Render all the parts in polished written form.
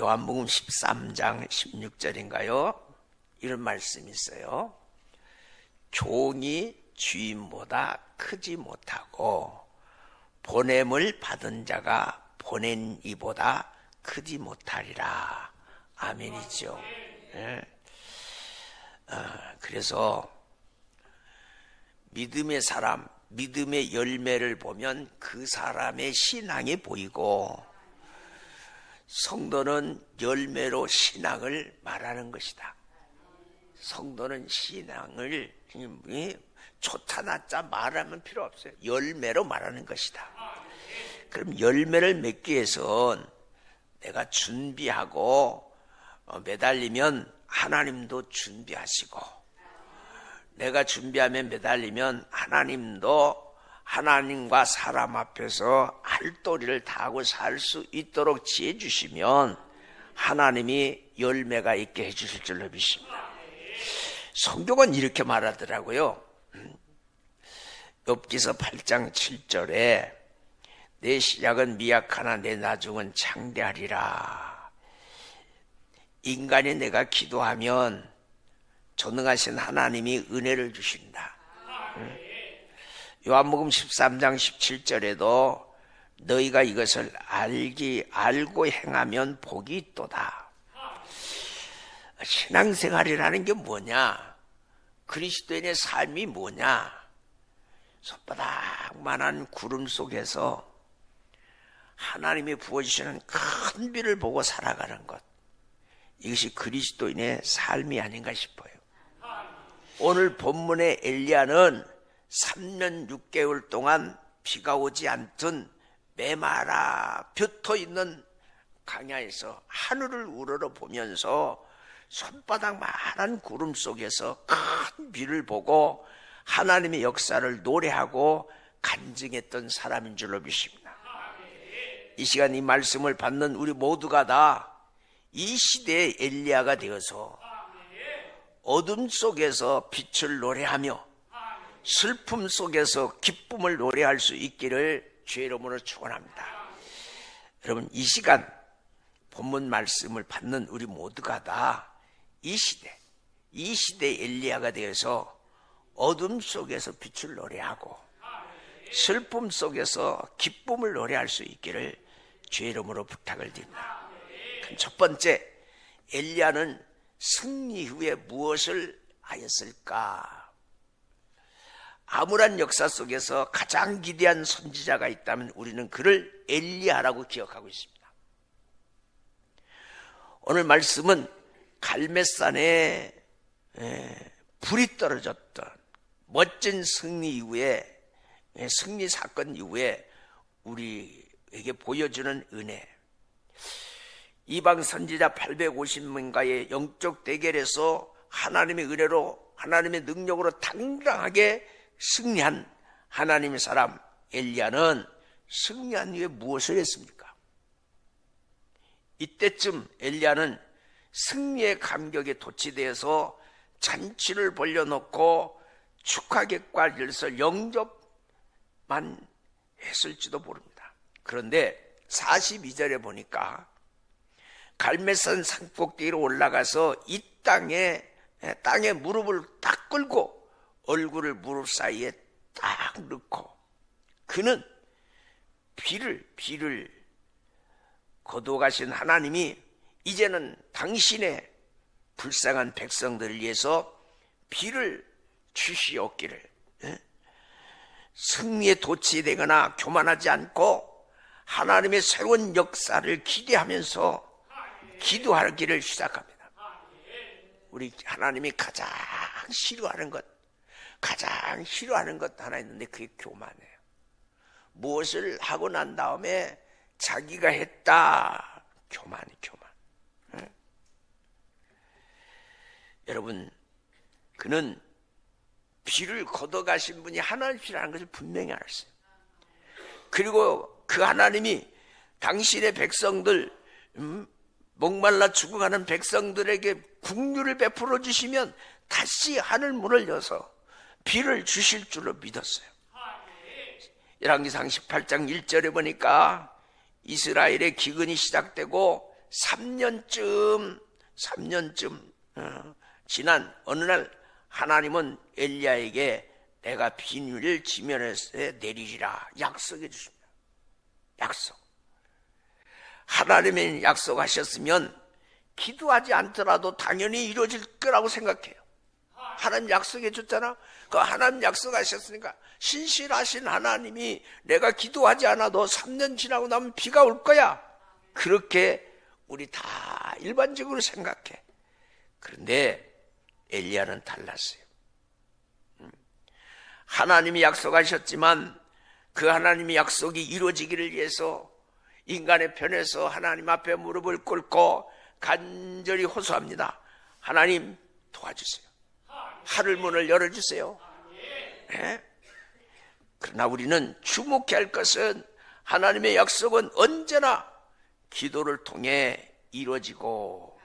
요한복음 13장 16절인가요? 이런 말씀이 있어요. 종이 주인보다 크지 못하고 보냄을 받은 자가 보낸 이보다 크지 못하리라. 아멘이죠. 네. 그래서 믿음의 사람, 믿음의 열매를 보면 그 사람의 신앙이 보이고, 성도는 열매로 신앙을 말하는 것이다. 성도는 신앙을 좋다 낫자 말하면 필요 없어요. 열매로 말하는 것이다. 그럼 열매를 맺기 위해선 내가 준비하고 매달리면 하나님도 준비하시고, 내가 준비하면 매달리면 하나님도 하나님과 사람 앞에서 할 도리를 다하고 살 수 있도록 지혜 주시면 하나님이 열매가 있게 해주실 줄로 믿습니다. 성경은 이렇게 말하더라고요. 욥기서 8장 7절에 내 시작은 미약하나 내 나중은 창대하리라. 인간이 내가 기도하면 전능하신 하나님이 은혜를 주신다. 요한복음 13장 17절에도 너희가 이것을 알고 행하면 복이 있도다. 신앙생활이라는 게 뭐냐? 그리스도인의 삶이 뭐냐? 손바닥만한 구름 속에서 하나님이 부어주시는 큰 비를 보고 살아가는 것, 이것이 그리스도인의 삶이 아닌가 싶어요. 오늘 본문의 엘리야는 3년 6개월 동안 비가 오지 않던 메마라 벼터있는 강야에서 하늘을 우러러보면서 손바닥만한 구름 속에서 큰 비를 보고 하나님의 역사를 노래하고 간증했던 사람인 줄로 믿습니다. 이 시간 이 말씀을 받는 우리 모두가 다 이 시대의 엘리야가 되어서 어둠 속에서 빛을 노래하며 슬픔 속에서 기쁨을 노래할 수 있기를 주의 이름으로 축원합니다. 여러분, 이 시간 본문 말씀을 받는 우리 모두가 다 이 시대의 엘리야가 되어서 어둠 속에서 빛을 노래하고 슬픔 속에서 기쁨을 노래할 수 있기를 주의 이름으로 부탁을 드립니다. 첫 번째, 엘리야는 승리 후에 무엇을 하였을까? 암울한 역사 속에서 가장 기대한 선지자가 있다면 우리는 그를 엘리야라고 기억하고 있습니다. 오늘 말씀은 갈멜산에 불이 떨어졌던 멋진 승리 이후에, 승리 사건 이후에 우리에게 보여주는 은혜, 이방 선지자 850명과의 영적 대결에서 하나님의 은혜로, 하나님의 능력으로 당당하게 승리한 하나님의 사람 엘리야는 승리한 이후에 무엇을 했습니까? 이때쯤 엘리야는 승리의 감격에 도취되어서 잔치를 벌려놓고 축하객과 열설 영접만 했을지도 모릅니다. 그런데 42절에 보니까 갈멜산 산꼭대기로 올라가서 이 땅에 무릎을 딱 꿇고 얼굴을 무릎 사이에 딱 넣고 그는 비를 거두어가신 하나님이 이제는 당신의 불쌍한 백성들을 위해서 비를 주시옵기를, 승리에 도취되거나 교만하지 않고 하나님의 새로운 역사를 기대하면서 기도하기를 시작합니다. 우리 하나님이 가장 싫어하는 것 하나 있는데 그게 교만이에요. 무엇을 하고 난 다음에 자기가 했다, 교만. 여러분, 그는 비를 걷어가신 분이 하나님이라는 것을 분명히 알았어요. 그리고 그 하나님이 당신의 백성들, 목말라 죽어가는 백성들에게 긍휼을 베풀어 주시면 다시 하늘 문을 여서 비를 주실 줄로 믿었어요. 열왕기상 18장 1절에 보니까 이스라엘의 기근이 시작되고 3년쯤 지난 어느 날 하나님은 엘리야에게 내가 비닐을 지면에서 내리리라 약속해 주십니다. 약속. 하나님이 약속하셨으면 기도하지 않더라도 당연히 이루어질 거라고 생각해요. 하나님 약속해 줬잖아. 그 하나님 약속하셨으니까 신실하신 하나님이 내가 기도하지 않아도 3년 지나고 나면 비가 올 거야. 그렇게 우리 다 일반적으로 생각해. 그런데 엘리야는 달랐어요. 하나님이 약속하셨지만 그 하나님의 약속이 이루어지기를 위해서 인간의 편에서 하나님 앞에 무릎을 꿇고 간절히 호소합니다. 하나님 도와주세요. 하늘 문을 열어주세요. 네? 그러나 우리는 주목해야 할 것은 하나님의 약속은 언제나 기도를 통해 이루어지고,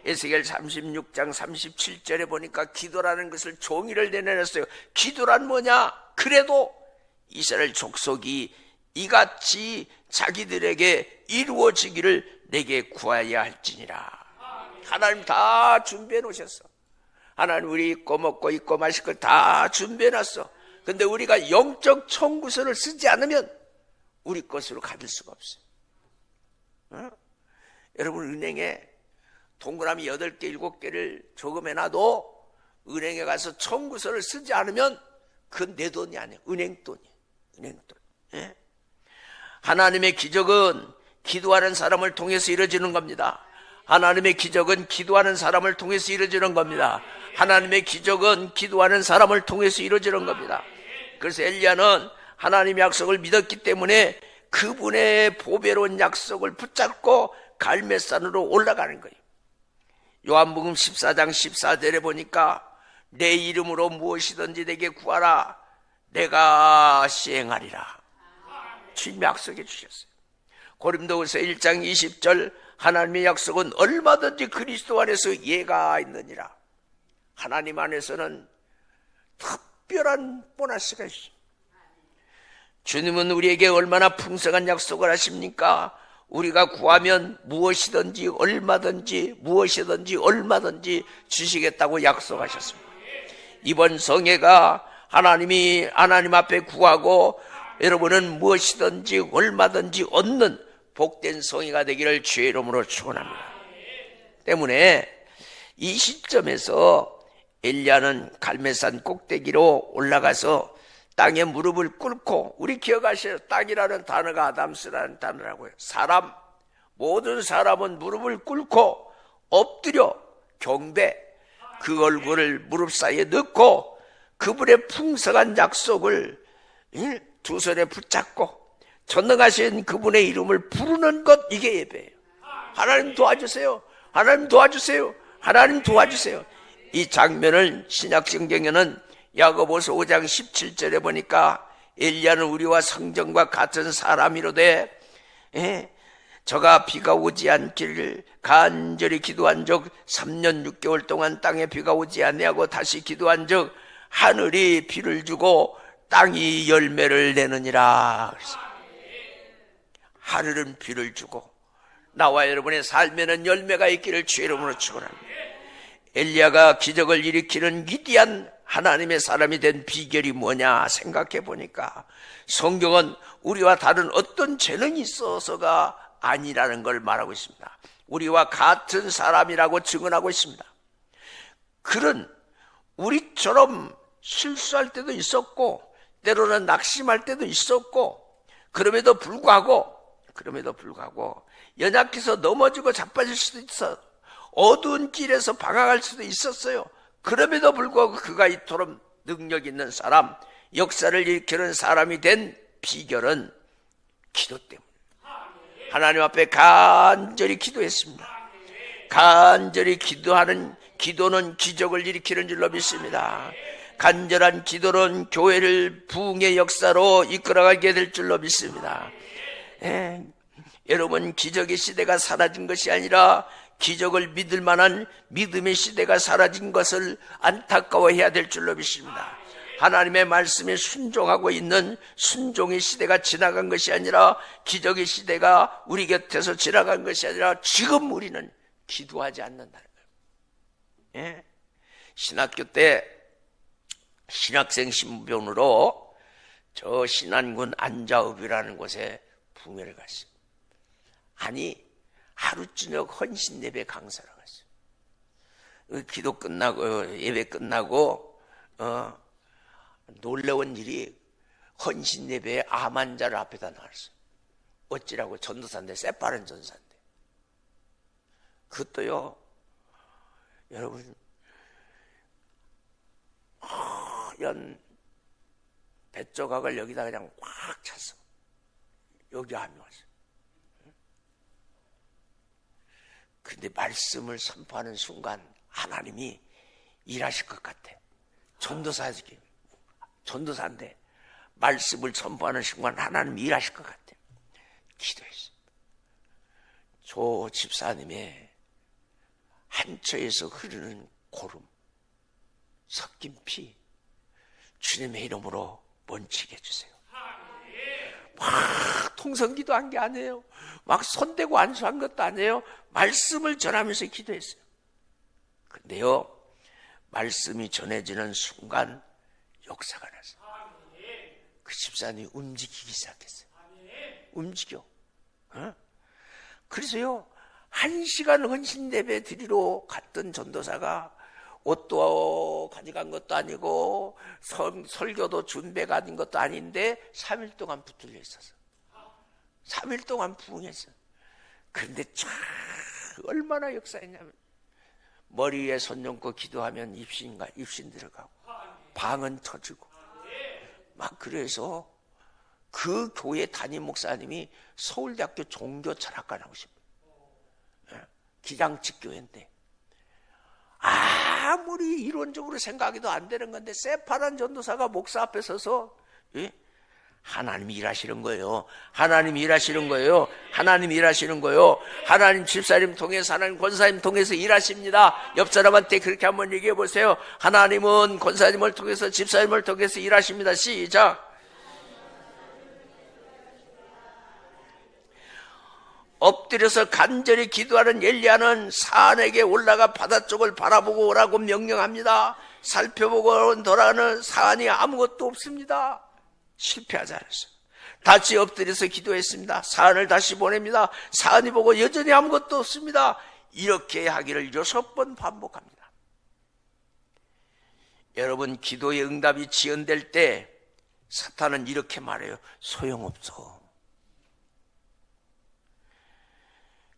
에스겔 36장 37절에 보니까 기도라는 것을 종이를 내내놨어요. 기도란 뭐냐? 그래도 이스라엘 족속이 이같이 자기들에게 이루어지기를 내게 구하여야 할지니라. 하나님 다 준비해 놓으셨어. 하나님 우리 입고 먹고 입고 마실 걸 다 준비해 놨어. 근데 우리가 영적 청구서를 쓰지 않으면 우리 것으로 가질 수가 없어요. 여러분 은행에 동그라미 8개 7개를 조금 해놔도 은행에 가서 청구서를 쓰지 않으면 그건 내 돈이 아니에요. 은행 돈이에요. 은행 돈. 예? 하나님의 기적은 기도하는 사람을 통해서 이루어지는 겁니다. 하나님의 기적은 기도하는 사람을 통해서 이루어지는 겁니다. 하나님의 기적은 기도하는 사람을 통해서 이루어지는 겁니다. 그래서 엘리야는 하나님의 약속을 믿었기 때문에 그분의 보배로운 약속을 붙잡고 갈멜산으로 올라가는 거예요. 요한복음 14장 14절에 보니까 내 이름으로 무엇이든지 내게 구하라 내가 시행하리라. 주님 약속해 주셨어요. 고린도후서 1장 20절 하나님의 약속은 얼마든지 그리스도 안에서 예가 있느니라. 하나님 안에서는 특별한 보너스가 있습니다. 주님은 우리에게 얼마나 풍성한 약속을 하십니까? 우리가 구하면 무엇이든지 얼마든지 무엇이든지 얼마든지 주시겠다고 약속하셨습니다. 이번 성회가 하나님 앞에 구하고 여러분은 무엇이든지 얼마든지 얻는 복된 성회가 되기를 주의 이름으로 축원합니다. 때문에 이 시점에서 엘리야는 갈멜산 꼭대기로 올라가서 땅에 무릎을 꿇고, 우리 기억하셔요. 땅이라는 단어가 아담스라는 단어라고요. 사람, 모든 사람은 무릎을 꿇고 엎드려 경배, 그 얼굴을 무릎 사이에 넣고 그분의 풍성한 약속을 두 손에 붙잡고 전능하신 그분의 이름을 부르는 것, 이게 예배예요. 하나님 도와주세요. 하나님 도와주세요. 하나님 도와주세요. 이 장면을 신약성경에는 야고보서 5장 17절에 보니까 엘리야는 우리와 성전과 같은 사람이로되 저가 비가 오지 않기를 간절히 기도한 적 3년 6개월 동안 땅에 비가 오지 아니하고 다시 기도한 적 하늘이 비를 주고 땅이 열매를 내느니라. 그래서 하늘은 비를 주고 나와 여러분의 삶에는 열매가 있기를 주의 이름으로 축원합니다. 엘리야가 기적을 일으키는 위대한 하나님의 사람이 된 비결이 뭐냐 생각해 보니까 성경은 우리와 다른 어떤 재능이 있어서가 아니라는 걸 말하고 있습니다. 우리와 같은 사람이라고 증언하고 있습니다. 그는 우리처럼 실수할 때도 있었고 때로는 낙심할 때도 있었고 그럼에도 불구하고 연약해서 넘어지고 자빠질 수도 있어, 어두운 길에서 방황할 수도 있었어요. 그럼에도 불구하고 그가 이토록 능력 있는 사람, 역사를 일으키는 사람이 된 비결은 기도 때문에 하나님 앞에 간절히 기도했습니다. 간절히 기도하는 기도는 기적을 일으키는 줄로 믿습니다. 간절한 기도는 교회를 부흥의 역사로 이끌어가게 될 줄로 믿습니다. 여러분, 기적의 시대가 사라진 것이 아니라 기적을 믿을 만한 믿음의 시대가 사라진 것을 안타까워해야 될 줄로 믿습니다. 하나님의 말씀에 순종하고 있는 순종의 시대가 지나간 것이 아니라, 기적의 시대가 우리 곁에서 지나간 것이 아니라, 지금 우리는 기도하지 않는다는 거예요. 예? 신학교 때 신학생 신분으로 저 신안군 안자읍이라는 곳에 붕회를 갔어요. 아니, 하루 저녁 헌신 예배 강사를 갔어요. 기도 끝나고, 예배 끝나고, 놀라운 일이, 헌신 예배에 암 환자를 앞에다 놨어요. 어찌라고? 전도사인데, 새빠른 전도사인데. 그것도요, 여러분, 연 배조각을 여기다 그냥 꽉 찼어. 여기 암이 왔어. 근데 말씀을 선포하는 순간 하나님이 일하실 것 같아. 전도사인데 말씀을 선포하는 순간 하나님이 일하실 것 같아. 기도했어. 조 집사님의 한처에서 흐르는 고름, 섞인 피, 주님의 이름으로 멈추게 해주세요. 막 통성기도 한 게 아니에요. 막 손대고 안수한 것도 아니에요. 말씀을 전하면서 기도했어요. 근데요, 말씀이 전해지는 순간 역사가 났어요. 그 집사님이 움직이기 시작했어요. 움직여. 그래서요, 1시간 헌신 예배 드리러 갔던 전도사가 옷도 가져간 것도 아니고 설교도 준비가 아닌 것도 아닌데 3일 동안 붙들려 있었어. 3일 동안 부흥했어. 그런데 참 얼마나 역사했냐면, 머리에 손 얹고 기도하면 입신 들어가고 방언 터지고 막. 그래서 그 교회 담임 목사님이 서울대학교 종교철학과 나오신 분이에요. 기장직교회인데 아무리 이론적으로 생각해도 안 되는 건데, 새파란 전도사가 목사 앞에 서서, 예? 하나님이 일하시는 거예요. 하나님이 일하시는 거예요. 하나님이 일하시는 거예요. 하나님 집사님 통해서, 하나님 권사님 통해서 일하십니다. 옆 사람한테 그렇게 한번 얘기해 보세요. 하나님은 권사님을 통해서, 집사님을 통해서 일하십니다. 시작. 엎드려서 간절히 기도하는 엘리야는 산에게 올라가 바다 쪽을 바라보고 오라고 명령합니다. 살펴보고 돌아가는 산이 아무것도 없습니다. 실패하지 않았어요. 다시 엎드려서 기도했습니다. 산을 다시 보냅니다. 산이 보고 여전히 아무것도 없습니다. 이렇게 하기를 6번 반복합니다. 여러분, 기도의 응답이 지연될 때 사탄은 이렇게 말해요. 소용없어.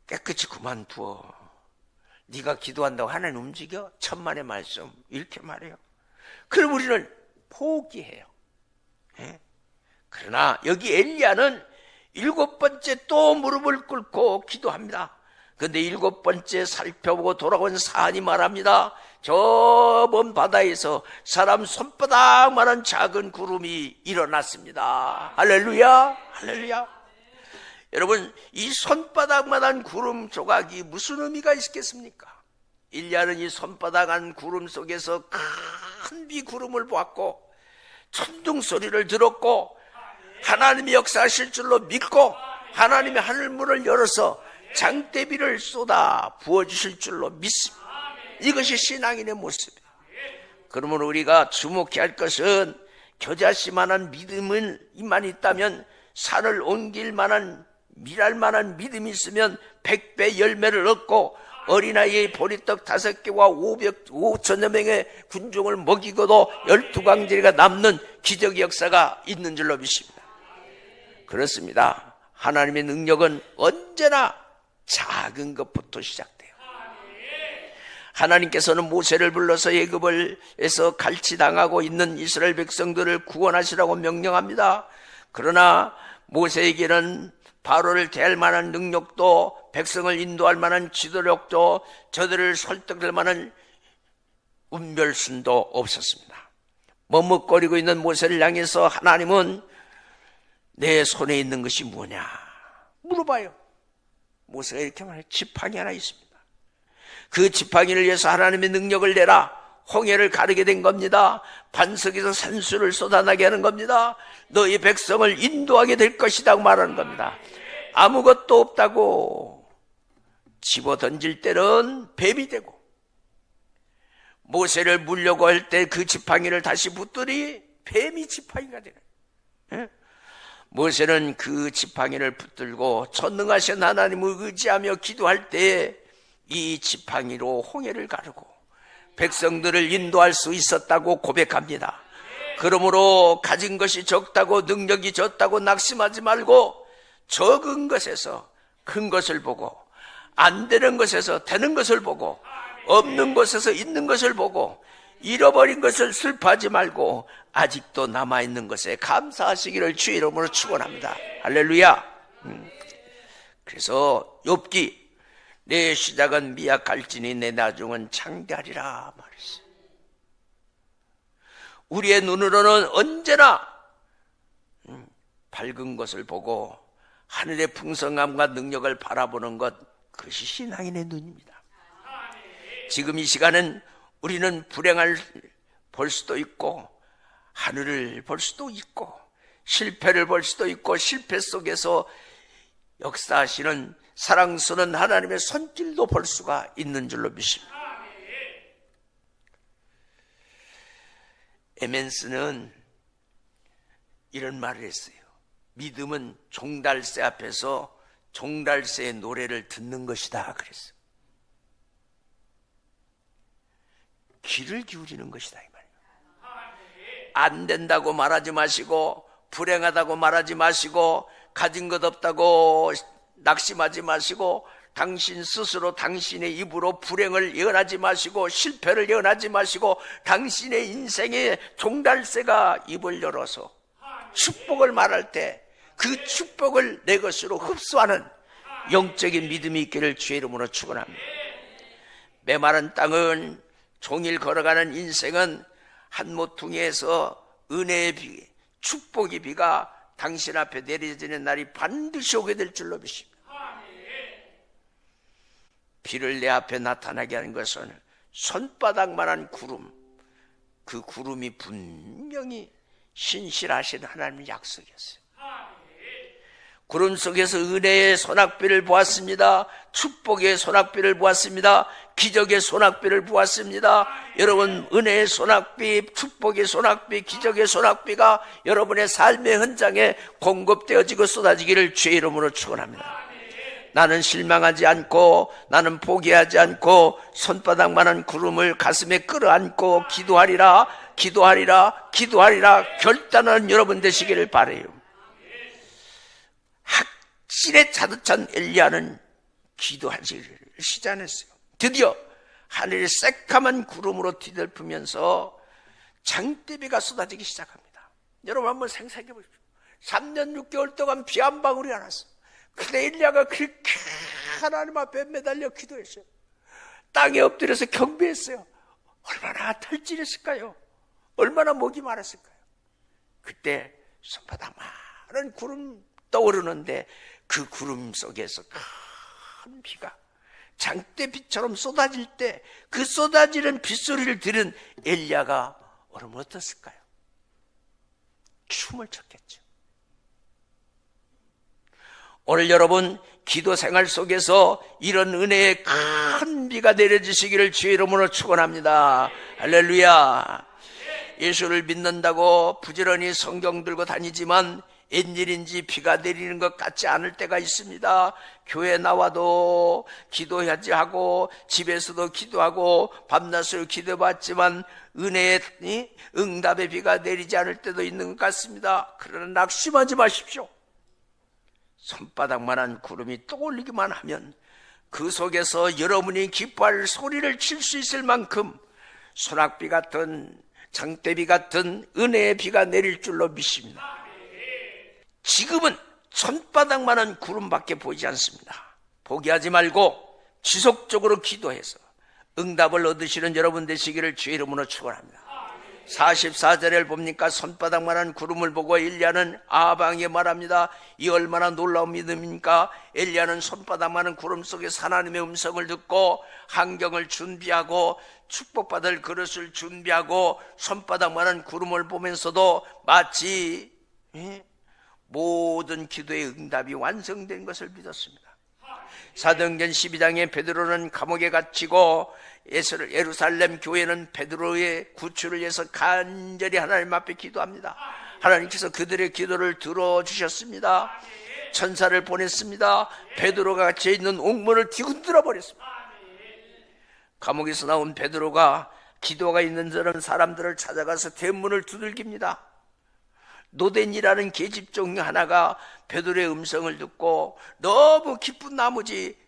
깨끗이 그만두어. 네가 기도한다고 하나님 움직여? 천만의 말씀. 이렇게 말해요. 그럼 우리는 포기해요. 예? 그러나 여기 엘리야는 7번째 또 무릎을 꿇고 기도합니다. 그런데 7번째 살펴보고 돌아온 산이 말합니다. 저 먼 바다에서 사람 손바닥만한 작은 구름이 일어났습니다. 할렐루야, 할렐루야. 여러분, 이 손바닥만한 구름 조각이 무슨 의미가 있겠습니까? 엘리야는 이 손바닥한 구름 속에서 큰 비구름을 보았고, 천둥 소리를 들었고, 하나님이 역사하실 줄로 믿고, 하나님이 하늘문을 열어서 장대비를 쏟아 부어주실 줄로 믿습니다. 이것이 신앙인의 모습이에요. 그러면 우리가 주목해야 할 것은, 겨자씨만한 믿음만 있다면, 산을 옮길 만한, 밀할 만한 믿음이 있으면 100배 열매를 얻고, 어린아이의 보리떡 5개와 5천여 명의 군중을 먹이고도 12광제가 남는 기적의 역사가 있는 줄로 믿습니다. 그렇습니다. 하나님의 능력은 언제나 작은 것부터 시작돼요. 하나님께서는 모세를 불러서 애굽에서 갈치당하고 있는 이스라엘 백성들을 구원하시라고 명령합니다. 그러나 모세에게는 바로를 대할 만한 능력도, 백성을 인도할 만한 지도력도, 저들을 설득할 만한 운별순도 없었습니다. 머뭇거리고 있는 모세를 향해서 하나님은 내 손에 있는 것이 뭐냐 물어봐요. 모세가 이렇게 말해요. 지팡이 하나 있습니다. 그 지팡이를 위해서 하나님의 능력을 내라. 홍해를 가르게 된 겁니다. 반석에서 산수를 쏟아나게 하는 겁니다. 너희 백성을 인도하게 될 것이다 말하는 겁니다. 아무것도 없다고 집어 던질 때는 뱀이 되고, 모세를 물려고 할 때 그 지팡이를 다시 붙더니 뱀이 지팡이가 되는. 모세는 그 지팡이를 붙들고 전능하신 하나님을 의지하며 기도할 때 이 지팡이로 홍해를 가르고 백성들을 인도할 수 있었다고 고백합니다. 그러므로 가진 것이 적다고 능력이 적다고 낙심하지 말고, 적은 것에서 큰 것을 보고, 안 되는 것에서 되는 것을 보고, 없는 것에서 있는 것을 보고, 잃어버린 것을 슬퍼하지 말고 아직도 남아있는 것에 감사하시기를 주의 이름으로 축원합니다. 할렐루야. 그래서 욥기, 내 시작은 미약할지니 내 나중은 창대하리라 말했어요. 우리의 눈으로는 언제나 밝은 것을 보고 하늘의 풍성함과 능력을 바라보는 것, 그것이 신앙인의 눈입니다. 지금 이 시간은 우리는 불행을 볼 수도 있고, 하늘을 볼 수도 있고, 실패를 볼 수도 있고, 실패 속에서 역사하시는 사랑스러운 하나님의 손길도 볼 수가 있는 줄로 믿습니다. 에멘스는 이런 말을 했어요. 믿음은 종달새 앞에서 종달새의 노래를 듣는 것이다 그랬어요. 귀를 기울이는 것이다 이 말이에요. 안 된다고 말하지 마시고, 불행하다고 말하지 마시고, 가진 것 없다고 낙심하지 마시고, 당신 스스로 당신의 입으로 불행을 예언하지 마시고, 실패를 예언하지 마시고, 당신의 인생에 종달새가 입을 열어서 축복을 말할 때 그 축복을 내 것으로 흡수하는 영적인 믿음이 있기를 주의 이름으로 축원합니다. 메마른 땅은, 종일 걸어가는 인생은 한 모퉁이에서 은혜의 비, 축복의 비가 당신 앞에 내려지는 날이 반드시 오게 될 줄로 믿습니다. 비를 내 앞에 나타나게 하는 것은 손바닥만한 구름, 그 구름이 분명히 신실하신 하나님의 약속이었어요. 구름 속에서 은혜의 소낙비를 보았습니다. 축복의 소낙비를 보았습니다. 기적의 소낙비를 보았습니다. 여러분, 은혜의 소낙비, 축복의 소낙비, 기적의 소낙비가 여러분의 삶의 현장에 공급되어지고 쏟아지기를 주의 이름으로 축원합니다. 나는 실망하지 않고, 나는 포기하지 않고, 손바닥만한 구름을 가슴에 끌어안고 기도하리라, 기도하리라, 기도하리라 결단하는 여러분 되시기를 바라요. 확실에 자득한 엘리야는 기도하기를 쉬지 않았어요. 드디어 하늘이 새까만 구름으로 뒤덮으면서 장대비가 쏟아지기 시작합니다. 여러분 한번 생각해 보십시오. 3년 6개월 동안 비 한 방울이 안 왔어요. 근데 엘리야가 그렇게 하나님 앞에 매달려 기도했어요. 땅에 엎드려서 경배했어요. 얼마나 탈진했을까요? 얼마나 목이 마랐을까요? 그때 손바닥 많은 구름 떠오르는데 그 구름 속에서 큰 비가 장대비처럼 쏟아질 때 그 쏟아지는 빗소리를 들은 엘리야가 오늘 어떻을까요? 춤을 췄겠죠. 오늘 여러분 기도 생활 속에서 이런 은혜의 큰 비가 내려주시기를 주의 이름으로 축원합니다. 할렐루야. 예수를 믿는다고 부지런히 성경 들고 다니지만 웬일인지 비가 내리는 것 같지 않을 때가 있습니다. 교회 나와도 기도하지 하고 집에서도 기도하고 밤낮으로 기도해봤지만 은혜의 응답의 비가 내리지 않을 때도 있는 것 같습니다. 그러나 낙심하지 마십시오. 손바닥만한 구름이 떠올리기만 하면 그 속에서 여러분이 기뻐할 소리를 칠 수 있을 만큼 소낙비 같은 장대비 같은 은혜의 비가 내릴 줄로 믿습니다. 지금은 손바닥만한 구름밖에 보이지 않습니다. 포기하지 말고 지속적으로 기도해서 응답을 얻으시는 여러분 되시기를 주의 이름으로 축원합니다. 44절을 봅니까? 손바닥만한 구름을 보고 엘리야는 아방에게 말합니다. 이 얼마나 놀라운 믿음입니까? 엘리야는 손바닥만한 구름 속에서 하나님의 음성을 듣고 환경을 준비하고 축복받을 그릇을 준비하고 손바닥만한 구름을 보면서도 마치 모든 기도의 응답이 완성된 것을 믿었습니다. 사도행전 12장에 베드로는 감옥에 갇히고 예루살렘 교회는 베드로의 구출을 위해서 간절히 하나님 앞에 기도합니다. 하나님께서 그들의 기도를 들어주셨습니다. 천사를 보냈습니다. 베드로가 갇혀 있는 옥문을 뒤흔들어 버렸습니다. 감옥에서 나온 베드로가 기도가 있는 사람들을 찾아가서 대문을 두들깁니다. 노덴이라는 계집종 하나가 베드로의 음성을 듣고 너무 기쁜 나머지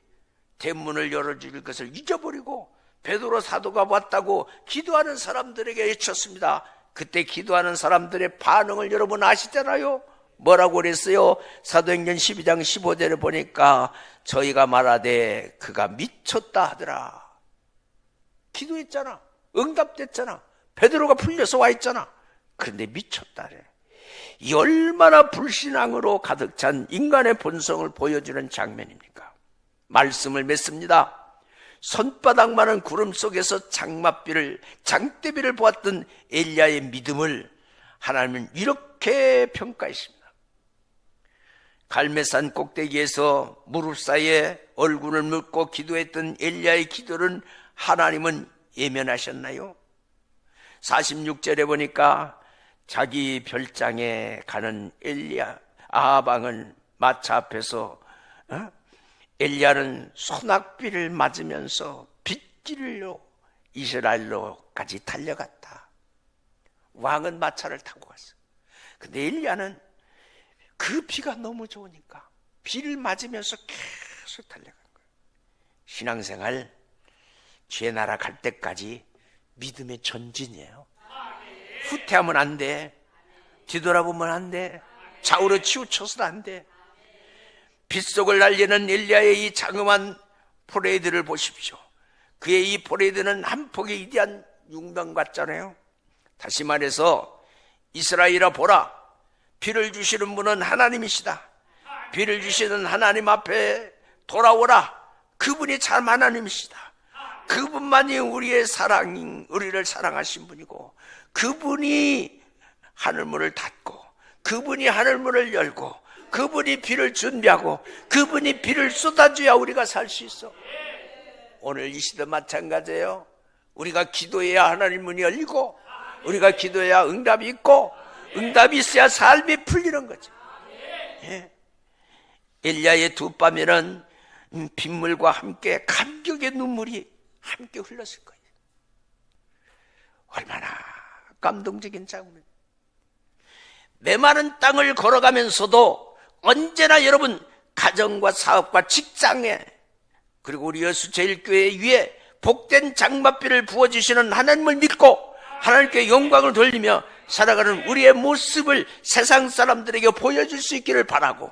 대문을 열어줄 것을 잊어버리고 베드로 사도가 왔다고 기도하는 사람들에게 외쳤습니다. 그때 기도하는 사람들의 반응을 여러분 아시잖아요. 뭐라고 그랬어요? 사도행전 12장 15절에 보니까 저희가 말하되 그가 미쳤다 하더라. 기도했잖아. 응답됐잖아. 베드로가 풀려서 와 있잖아. 그런데 미쳤다래. 이 얼마나 불신앙으로 가득 찬 인간의 본성을 보여주는 장면입니까? 말씀을 맺습니다. 손바닥만한 구름 속에서 장대비를 보았던 엘리야의 믿음을 하나님은 이렇게 평가했습니다. 갈멜산 꼭대기에서 무릎 사이에 얼굴을 묻고 기도했던 엘리야의 기도는 하나님은 예면하셨나요? 46절에 보니까 자기 별장에 가는 아방은 마차 앞에서 엘리야는 소낙비를 맞으면서 빗길로 이스라엘로까지 달려갔다. 왕은 마차를 타고 갔어. 근데 엘리야는 그 비가 너무 좋으니까 비를 맞으면서 계속 달려간 거예요. 신앙생활 주의 나라 갈 때까지 믿음의 전진이에요. 후퇴하면 안 돼. 뒤돌아보면 안 돼. 좌우로 치우쳐서는 안 돼. 빗속을 날리는 엘리야의 이 장엄한 포레이드를 보십시오. 그의 이 포레이드는 한 폭의 위대한 융병 같잖아요. 다시 말해서 이스라엘아 보라, 비를 주시는 분은 하나님이시다. 비를 주시는 하나님 앞에 돌아오라. 그분이 참 하나님이시다. 그분만이 우리를 사랑하신 분이고, 그분이 하늘문을 닫고, 그분이 하늘문을 열고, 그분이 비를 준비하고, 그분이 비를 쏟아줘야 우리가 살 수 있어. 오늘 이 시대 마찬가지예요. 우리가 기도해야 하나님 문이 열리고, 우리가 기도해야 응답이 있고, 응답이 있어야 삶이 풀리는 거죠. 예. 엘리야의 두 뺨에는 빗물과 함께 감격의 눈물이 함께 흘렀을 거예요. 얼마나 감동적인 장면. 메마른 땅을 걸어가면서도 언제나 여러분 가정과 사업과 직장에, 그리고 우리 여수 제일교회 위에 복된 장맛비를 부어주시는 하나님을 믿고 하나님께 영광을 돌리며 살아가는 우리의 모습을 세상 사람들에게 보여줄 수 있기를 바라고,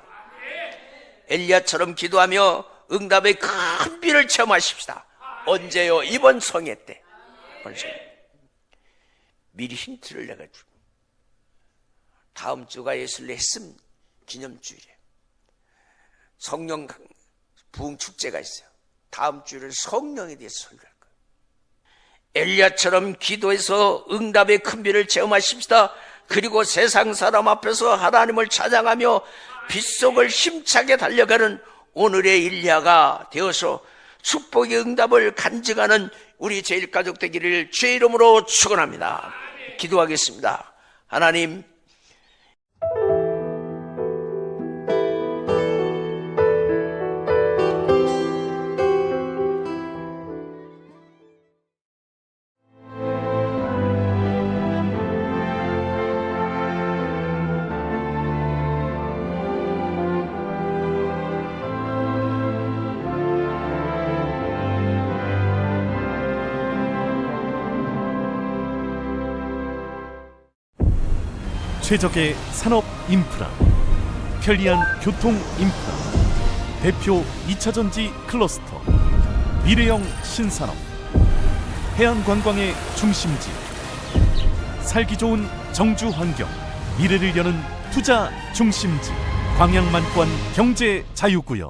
엘리야처럼 기도하며 응답의 큰 비를 체험하십시다. 언제요? 이번 성회 때. 미리 힌트를 내가지고, 다음 주가 예수를 했음 기념주일이에요. 성령 부흥 축제가 있어요. 다음 주일은 성령에 대해서 설교할 거예요. 엘리야처럼 기도해서 응답의 큰 비를 체험하십시다. 그리고 세상 사람 앞에서 하나님을 찬양하며 빗속을 힘차게 달려가는 오늘의 엘리야가 되어서 축복의 응답을 간증하는 우리 제일가족 되기를 주의 이름으로 축원합니다. 기도하겠습니다. 하나님, 최적의 산업 인프라, 편리한 교통 인프라, 대표 2차전지 클러스터, 미래형 신산업, 해안관광의 중심지, 살기 좋은 정주 환경, 미래를 여는 투자 중심지, 광양만권 경제 자유구역.